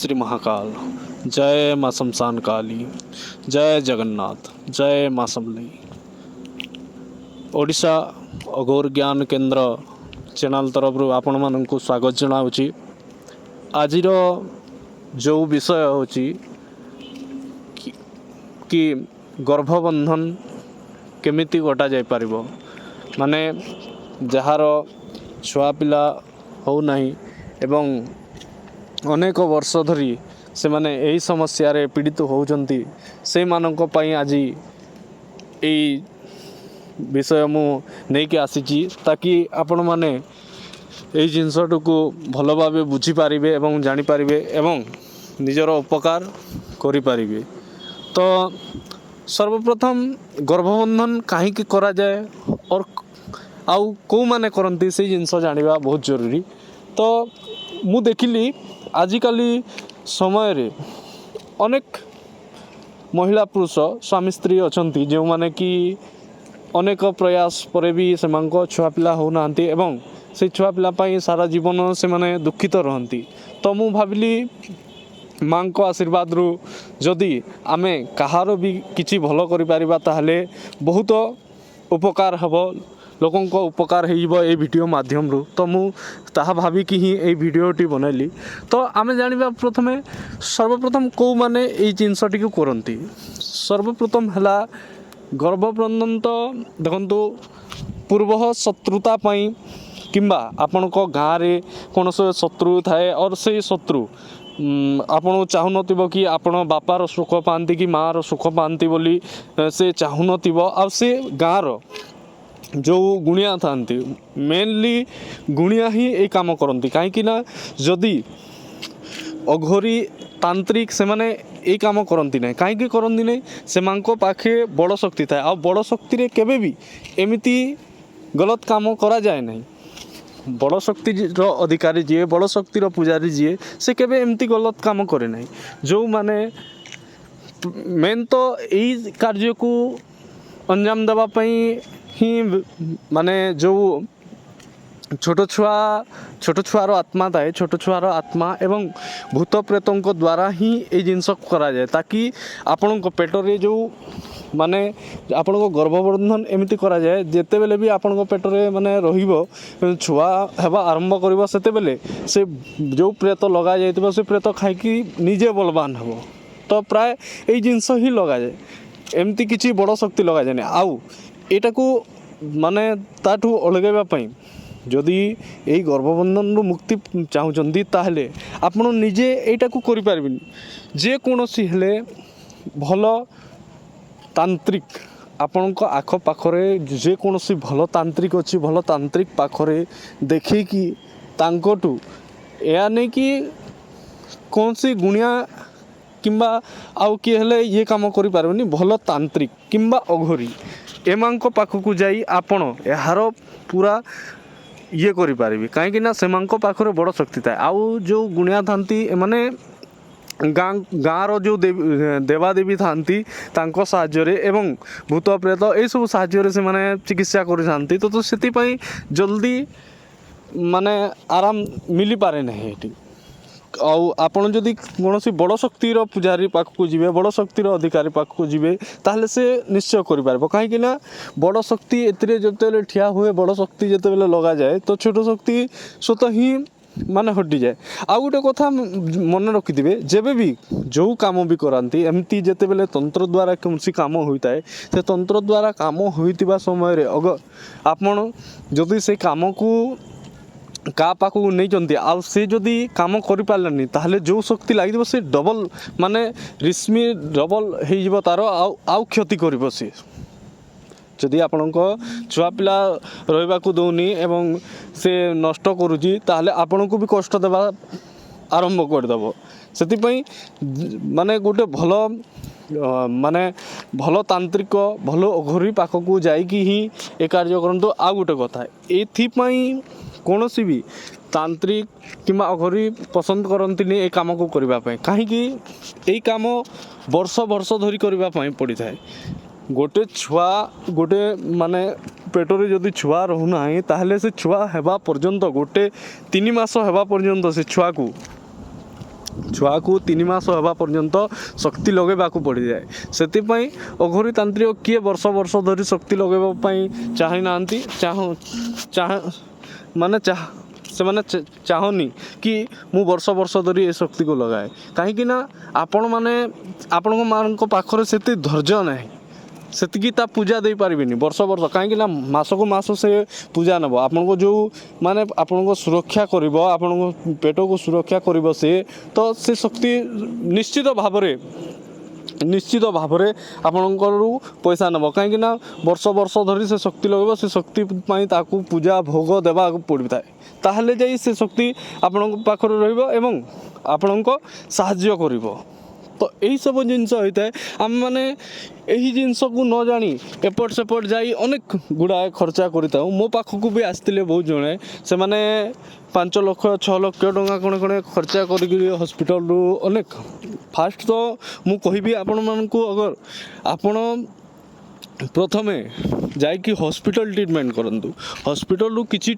श्री महाकाल। जय माँ शमशान काली। जय जगन्नाथ। जय माँ समलेई। ओडिशा अघोर ज्ञान केन्द्र चैनल तरफ आपण मानक स्वागत जनावि। आज जो विषय होची कि गर्भबंधन केमिति कटा जाय पारिबो, माने जहार छुआ पिला हो नहीं एवं अनेक वर्ष धरी से माने यही समस्या पीड़ित होउचंती, से मानक पई आज यही विषय मु नहीं कि आसीची ताकि आपण माने यही जिनसटू को भल भाव बुझी पारिबे एवं जानि पारिबे एवं निजर उपकार करि पारिबे। तो सर्वप्रथम गर्भबंधन कहीं करा जाए और आउ को माने करंती से जिनस जानिबा बहुत जरूरी। तो मु देखिली आजिकाली समय रे अनेक महिला पुरुष स्वामी स्त्री अछंती जो माने कि अनेक प्रयास पर भी से छुआ पिला हो नांती एवं से छुआ पिला पाई सारा जीवन से माने दुखित रहंती। तो मु भाविली माँ को आशीर्वाद रु जदि आमे कहार भी किछि भलो करि पारिबा ताहले बहुत उपकार हबो, लोकों को उपकार हो वीडियो माध्यम रु। तो मु ताहा भावी कि ही ए वीडियोटी बनैली। तो आमे जानिबा प्रथमे सर्वप्रथम को माने ए जिनसटी को करंती। सर्वप्रथम हला गर्भबंधन। तो देखंतु पूर्व शत्रुता पाई किंबा आपण को गाँव रे कौन से शत्रु थाए और से शत्रु आपण चाहूनथिबो कि आपण बापार सुख पाती कि माँ सुख पाती बोली से चाहूनथिबो। आ से गाँव जो गुणिया था मेनली गुणिया ही ये काम करती कहीं ना जदि अघोरी तांत्रिक से माने ये काम करती ना कहीं करती नहीं से पाखे बड़ शक्ति थाए। आ बड़ शक्ति रे केबे भी एमिति गलत काम करा जाए नहीं। बड़ शक्ति अधिकारी जी बड़ शक्तिर पूजारी जी से केबे एमती गलत काम करे नहीं। जो माने मेन तो यही कार्य को अंजाम देवा पई ही माने जो छोट छुआर आत्मा थाए, छोट छुआर आत्मा एवं भूत प्रेतों द्वारा ही ये जिनस करा जाए ताकि आपण पेटरे जो माने आपण गर्भबंधन एमती करा जाए जेते बेले भी आपण पेटरे माने रहिबो छुआ हेबा आरंभ करिबो सेते बेले से जो प्रेत लगा जाइतिबो से प्रेत खाइकी निजे बलवान हबो। तो प्राय ये जिनस ही लगा जाए, एमती किछि बड़ शक्ति लगा जाए। आउ एटा को माने ताठू अलगाइबा पई जदि यही गर्भबंधन मुक्ति चाहूँगी ताहले आपण निजे एटा को करि पारबिन। जे कोनोसी हेले भल तांत्रिक आपण को आख पाखरे जे कोनोसी भल तांत्रिक अच्छी भल तांत्रिक पाखरे देखी कि तांकोटू या नहीं कि कौन सी गुणिया किंबा आउ किए हेले ये काम करि पारबनी। भल तांत्रिक किंबा अघोरी एमांको पाखकू जाई आपण यार पूरा ये करि पारिबे कहीं ना सेमांको पाखरे बड़ शक्ति थाए। आउ जो गुणिया थांती माने गाँव जो देवादेवी थांती तांको साहाय्य रे एवं भूत प्रेत ए सब साहाय्य रे से माने चिकित्सा करि थांती। तो सेति पई जल्दी माने आराम मिली पारे नहीं एटी। आउ आपण जदि कौन बड़ शक्तिर पूजारी पाखक जी बड़ शक्तिर अधिकारी पाखक जी ताहले से निश्चय करि पारबो कहीं ना बड़ शक्ति एतिरे जते ठिया हुए बड़ शक्ति जते बेले लगा जाए तो छोट शक्ति स्वतः ही माने हटि जाए। आ गोटे कथा मन रखिथिबे जेबे भी जो काम भी करांती एमती जेते बेले तंत्र द्वारा कौनसी काम होता है से तंत्र द्वारा काम होइतिबा समय रे अगर आपण जदि से काम को का पाखु नहीं चंती आ से जदि काम करि पारलानी ताहले जो शक्ति लागिबो से डबल माने रिस्मी डबल हो जिवो तार आउ क्षति करिवो। से जदि आपणक छुआ पिला रहिबा को दउनी एवं से नष्ट करूची ताहले आपणको भी कष्ट देबा आरंभ कर देबो। सेति पई माने गोटे भल माने भल तांत्रिक भल अघोरी पाखकू जाइकी ही ए कार्य करंतु। आ गोटे कथा एथि पई कौनसी भी तांत्रिक किंबा अघोरी पसंद करती ए काम को करने कहीं यही काम वर्ष वर्ष धरी करने पड़ी थाए। गोटे छुआ गोटे माने पेटरे जदि छुआ रहुना ताहले से छुआ हेबा पर्यंत गोटे 3 मास हेबा पर्यंत से छुआ को ଛୁଆକୁ 3 ମାସ ହେବା ପର୍ଯ୍ୟନ୍ତ ଶକ୍ତି ଲଗାଇବାକୁ ପଡ଼ିଯାଏ। ସେଥିପାଇଁ ଅଘୋରୀ ତାନ୍ତ୍ରିକ କିଏ ବର୍ଷ ବର୍ଷ ଧରି ଶକ୍ତି ଲଗାଇବା ପାଇଁ ଚାହିଁନାହାନ୍ତି, ସେମାନେ ଚାହଁନି କି ମୁଁ ବର୍ଷ ବର୍ଷ ଧରି ଏ ଶକ୍ତିକୁ ଲଗାଏ। କାହିଁକିନା ଆପଣଙ୍କ ପାଖରେ ସେତେ ଧୈର୍ଯ୍ୟ ନାହିଁ, ସେତିକି ତା ପୂଜା ଦେଇପାରିବେନି ବର୍ଷ ବର୍ଷ। କାହିଁକିନା ମାସକୁ ମାସ ସେ ପୂଜା ନେବ, ଆପଣଙ୍କୁ ଯେଉଁ ଆପଣଙ୍କ ସୁରକ୍ଷା କରିବ, ଆପଣଙ୍କ ପେଟକୁ ସୁରକ୍ଷା କରିବ ତ ସେ ଶକ୍ତି ନିଶ୍ଚିତ ଭାବରେ ଆପଣଙ୍କରୁ ପଇସା ନେବ। କାହିଁକିନା ବର୍ଷ ବର୍ଷ ଧରି ସେ ଶକ୍ତି ଲଗାଇବ, ସେ ଶକ୍ତି ପାଇଁ ତାକୁ ପୂଜା ଭୋଗ ଦେବାକୁ ପଡ଼ିଥାଏ। ତାହେଲେ ଯାଇ ସେ ଶକ୍ତି ଆପଣଙ୍କ ପାଖରେ ରହିବ ଏବଂ ଆପଣଙ୍କ ସାହାଯ୍ୟ କରିବ। ତ ଏହିସବୁ ଜିନିଷ ହୋଇଥାଏ। ଆମେମାନେ ଏହି ଜିନିଷକୁ ନ ଜାଣି ଏପଟ ସେପଟ ଯାଇ ଅନେକ ଗୁଡ଼ାଏ ଖର୍ଚ୍ଚା କରିଥାଉ। ମୋ ପାଖକୁ ବି ଆସିଥିଲେ ବହୁତ ଜଣେ, ସେମାନେ 5 ଲକ୍ଷ 6 ଲକ୍ଷ ଟଙ୍କା କ'ଣ ଖର୍ଚ୍ଚା କରିକିରି ହସ୍ପିଟାଲରୁ ଫାଷ୍ଟ ତ ମୁଁ କହିବି ଆପଣମାନଙ୍କୁ, ଆପଣ ପ୍ରଥମେ ଯାଇକି ହସ୍ପିଟାଲ ଟ୍ରିଟମେଣ୍ଟ କରନ୍ତୁ। ହସ୍ପିଟାଲରୁ କିଛି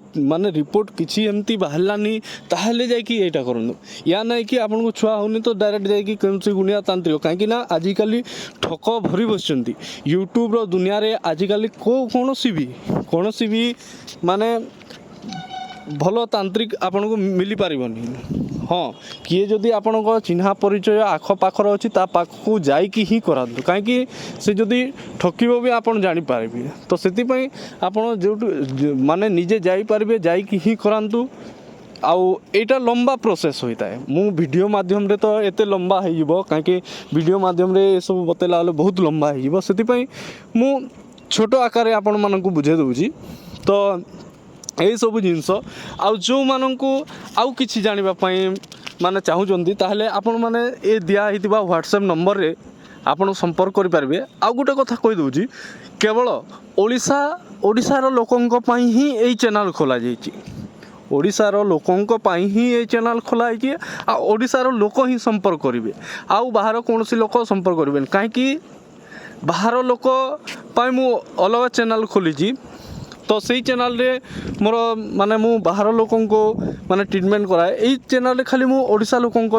ରିପୋର୍ଟ କିଛି ଏମିତି ବାହାରିଲାନି ତାହେଲେ ଯାଇକି ଏଇଟା କରନ୍ତୁ। ୟା ନାହିଁ କି ଆପଣଙ୍କୁ ଛୁଆ ହେଉନି ତ ଡାଇରେକ୍ଟ ଯାଇକି କୌଣସି ଗୁଣିଆ ତାନ୍ତ୍ରିକ। କାହିଁକିନା ଆଜିକାଲି ଠକ ଭରି ବସିଛନ୍ତି ୟୁଟ୍ୟୁବର ଦୁନିଆରେ। ଆଜିକାଲି କୌଣସି ବି ଭଲ ତାନ୍ତ୍ରିକ ଆପଣଙ୍କୁ ମିଳିପାରିବନି। ହଁ, କିଏ ଯଦି ଆପଣଙ୍କ ଚିହ୍ନା ପରିଚୟ ଆଖପାଖର ଅଛି ତା ପାଖକୁ ଯାଇକି ହିଁ କରାନ୍ତୁ। କାହିଁକି ସେ ଯଦି ଠକିବ ବି ଆପଣ ଜାଣିପାରିବେ। ତ ସେଥିପାଇଁ ଆପଣ ଯେଉଁଠୁ ନିଜେ ଯାଇପାରିବେ ଯାଇକି ହିଁ କରାନ୍ତୁ। ଆଉ ଏଇଟା ଲମ୍ବା ପ୍ରୋସେସ୍ ହୋଇଥାଏ। ମୁଁ ଭିଡ଼ିଓ ମାଧ୍ୟମରେ ତ ଏତେ ଲମ୍ବା ହେଇଯିବ, କାହିଁକି ଭିଡ଼ିଓ ମାଧ୍ୟମରେ ଏସବୁ ବତେଇଲା ବେଳେ ବହୁତ ଲମ୍ବା ହେଇଯିବ। ସେଥିପାଇଁ ମୁଁ ଛୋଟ ଆକାରରେ ଆପଣମାନଙ୍କୁ ବୁଝାଇ ଦେଉଛି। ତ ଏହିସବୁ ଜିନିଷ ଆଉ ଯେଉଁମାନଙ୍କୁ ଆଉ କିଛି ଜାଣିବା ପାଇଁ ଚାହୁଁଛନ୍ତି ତାହେଲେ ଆପଣମାନେ ଏ ଦିଆହେଇଥିବା ହ୍ୱାଟ୍ସଆପ୍ ନମ୍ବରରେ ଆପଣ ସମ୍ପର୍କ କରିପାରିବେ। ଆଉ ଗୋଟେ କଥା କହିଦେଉଛି, କେବଳ ଓଡ଼ିଶାର ଲୋକଙ୍କ ପାଇଁ ହିଁ ଏଇ ଚ୍ୟାନେଲ୍ ଖୋଲାଯାଇଛି। ଓଡ଼ିଶାର ଲୋକଙ୍କ ପାଇଁ ହିଁ ଏଇ ଚ୍ୟାନେଲ୍ ଖୋଲା ହେଇଛି। ଆଉ ଓଡ଼ିଶାର ଲୋକ ହିଁ ସମ୍ପର୍କ କରିବେ, ଆଉ ବାହାର କୌଣସି ଲୋକ ସମ୍ପର୍କ କରିବେନି। କାହିଁକି ବାହାର ଲୋକ ପାଇଁ ମୁଁ ଅଲଗା ଚ୍ୟାନେଲ୍ ଖୋଲିଛି। ତ ସେଇ ଚ୍ୟାନେଲ୍ରେ ମୋର ମୁଁ ବାହାର ଲୋକଙ୍କୁ ଟ୍ରିଟମେଣ୍ଟ କରାଏ। ଏଇ ଚ୍ୟାନେଲ୍ରେ ଖାଲି ମୁଁ ଓଡ଼ିଶା ଲୋକଙ୍କ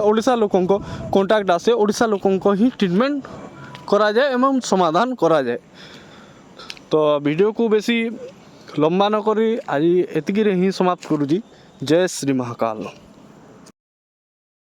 ଓଡ଼ିଶା ଲୋକଙ୍କ କଣ୍ଟାକ୍ଟ ଆସେ, ଓଡ଼ିଶା ଲୋକଙ୍କ ହିଁ ଟ୍ରିଟମେଣ୍ଟ କରାଯାଏ ଏବଂ ସମାଧାନ କରାଯାଏ। ତ ଭିଡ଼ିଓକୁ ବେଶୀ ଲମ୍ବା ନ କରି ଆଜି ଏତିକିରେ ହିଁ ସମାପ୍ତ କରୁଛି। ଜୟ ଶ୍ରୀ ମହାକାଳ।